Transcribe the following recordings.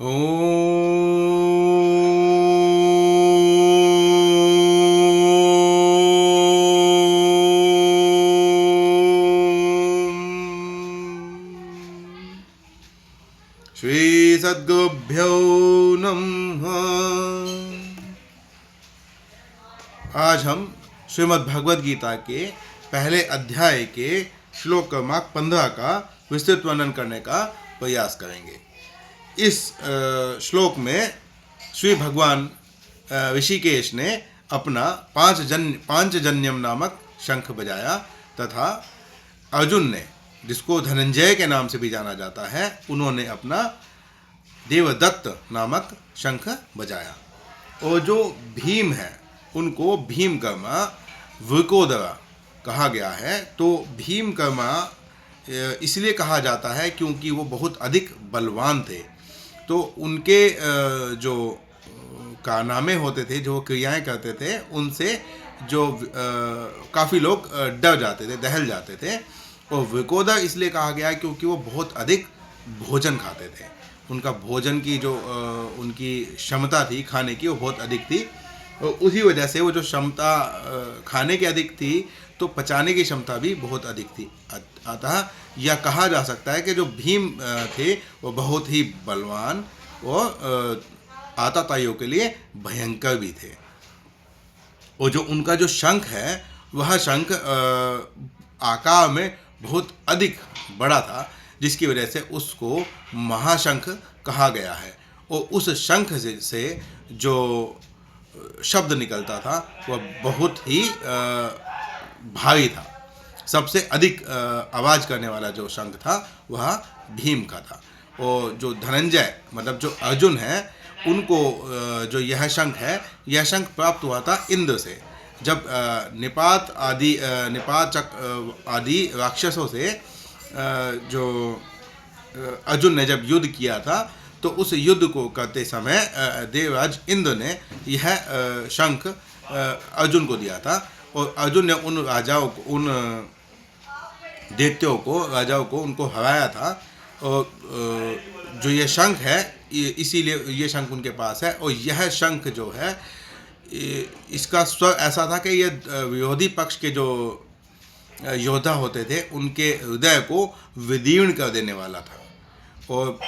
श्री सद्गुरुभ्यो नमः। आज हम श्रीमद् भगवद गीता के पहले अध्याय के श्लोक क्रमांक 15 का विस्तृत वर्णन करने का प्रयास करेंगे। इस श्लोक में श्री भगवान ऋषिकेश ने अपना पांचजन्यम नामक शंख बजाया तथा अर्जुन ने, जिसको धनंजय के नाम से भी जाना जाता है, उन्होंने अपना देवदत्त नामक शंख बजाया। और जो भीम है उनको भीमकर्मा वृकोदरा कहा गया है। तो भीमकर्मा इसलिए कहा जाता है क्योंकि वो बहुत अधिक बलवान थे। तो उनके जो कारनामे होते थे, जो क्रियाएं करते थे, उनसे जो काफ़ी लोग डर जाते थे, दहल जाते थे। और वृकोदर इसलिए कहा गया क्योंकि वो बहुत अधिक भोजन खाते थे। उनका भोजन की जो उनकी क्षमता थी खाने की, वो बहुत अधिक थी। और उसी वजह से वो जो क्षमता खाने की अधिक थी, तो पचाने की क्षमता भी बहुत अधिक थी। अतः यह कहा जा सकता है कि जो भीम थे वो बहुत ही बलवान और आतताइयों के लिए भयंकर भी थे। और जो उनका जो शंख है, वह शंख आकार में बहुत अधिक बड़ा था, जिसकी वजह से उसको महाशंख कहा गया है। और उस शंख से जो शब्द निकलता था वह बहुत ही भारी था। सबसे अधिक आवाज़ करने वाला जो शंख था वह भीम का था। और जो धनंजय मतलब जो अर्जुन है, उनको जो यह शंख है, यह शंख प्राप्त हुआ था इंद्र से। जब निपात आदि राक्षसों से जो अर्जुन ने जब युद्ध किया था, तो उस युद्ध को करते समय देवराज इंद्र ने यह शंख अर्जुन को दिया था। और अर्जुन ने उन राजाओं को, उन दैत्यों को, राजाओं को, उनको हराया था। और जो ये शंख है, इसीलिए ये शंख उनके पास है। और यह शंख जो है, इसका स्वर ऐसा था कि ये विरोधी पक्ष के जो योद्धा होते थे, उनके हृदय को विदीर्ण कर देने वाला था। और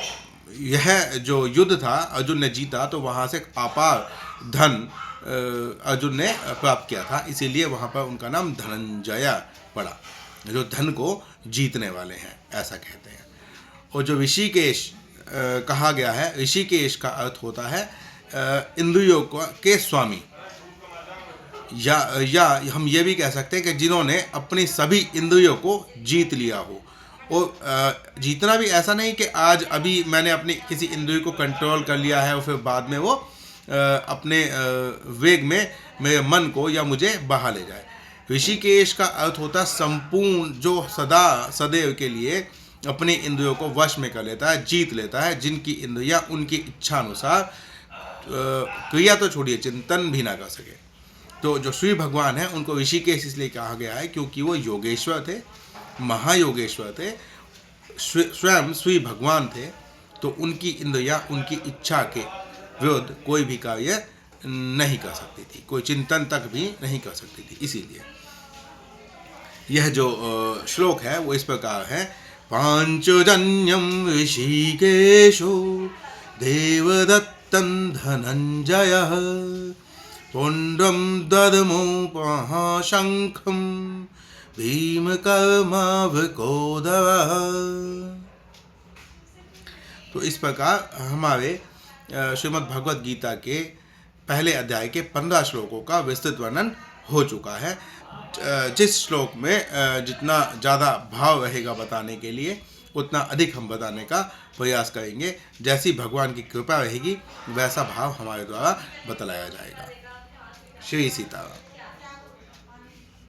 यह जो युद्ध था, अर्जुन ने जीता, तो वहाँ से अपार धन अर्जुन ने प्राप्त किया था। इसीलिए वहाँ पर उनका नाम धनंजय पड़ा, जो धन को जीतने वाले हैं, ऐसा कहते हैं। और जो ऋषिकेश कहा गया है, ऋषिकेश का अर्थ होता है इंद्रियों के स्वामी, या हम ये भी कह सकते हैं कि जिन्होंने अपनी सभी इंद्रियों को जीत लिया हो। और जीतना भी ऐसा नहीं कि आज अभी मैंने अपनी किसी इंद्रिय को कंट्रोल कर लिया है और फिर बाद में वो अपने वेग में मेरे मन को या मुझे बहा ले जाए। ऋषिकेश का अर्थ होता है संपूर्ण, जो सदैव के लिए अपनी इंद्रियों को वश में कर लेता है, जीत लेता है, जिनकी इंद्रियां उनकी इच्छा अनुसार क्रिया तो छोड़िए, चिंतन भी ना कर सके। तो जो श्री भगवान है, उनको ऋषिकेश इसलिए कहा गया है क्योंकि वो योगेश्वर थे, महायोगेश्वर थे, स्वयं श्री भगवान थे। तो उनकी इंद्रियां उनकी इच्छा के विरुद्ध कोई भी कार्य नहीं कर सकती थी, कोई चिंतन तक भी नहीं कर सकती थी। इसीलिए यह जो श्लोक है वो इस प्रकार है। पांचजन्यम ऋषिकेशो देवदत्तं धनंजयः पुण्ड्रं ददमुपहाशंखं भीमकर्मा वृकोदरः। तो इस प्रकार हमारे श्रीमद् भगवद गीता के पहले अध्याय के 15 श्लोकों का विस्तृत वर्णन हो चुका है। जिस श्लोक में जितना ज़्यादा भाव रहेगा बताने के लिए, उतना अधिक हम बताने का प्रयास करेंगे। जैसी भगवान की कृपा रहेगी, वैसा भाव हमारे द्वारा बतलाया जाएगा। श्री सीताराम।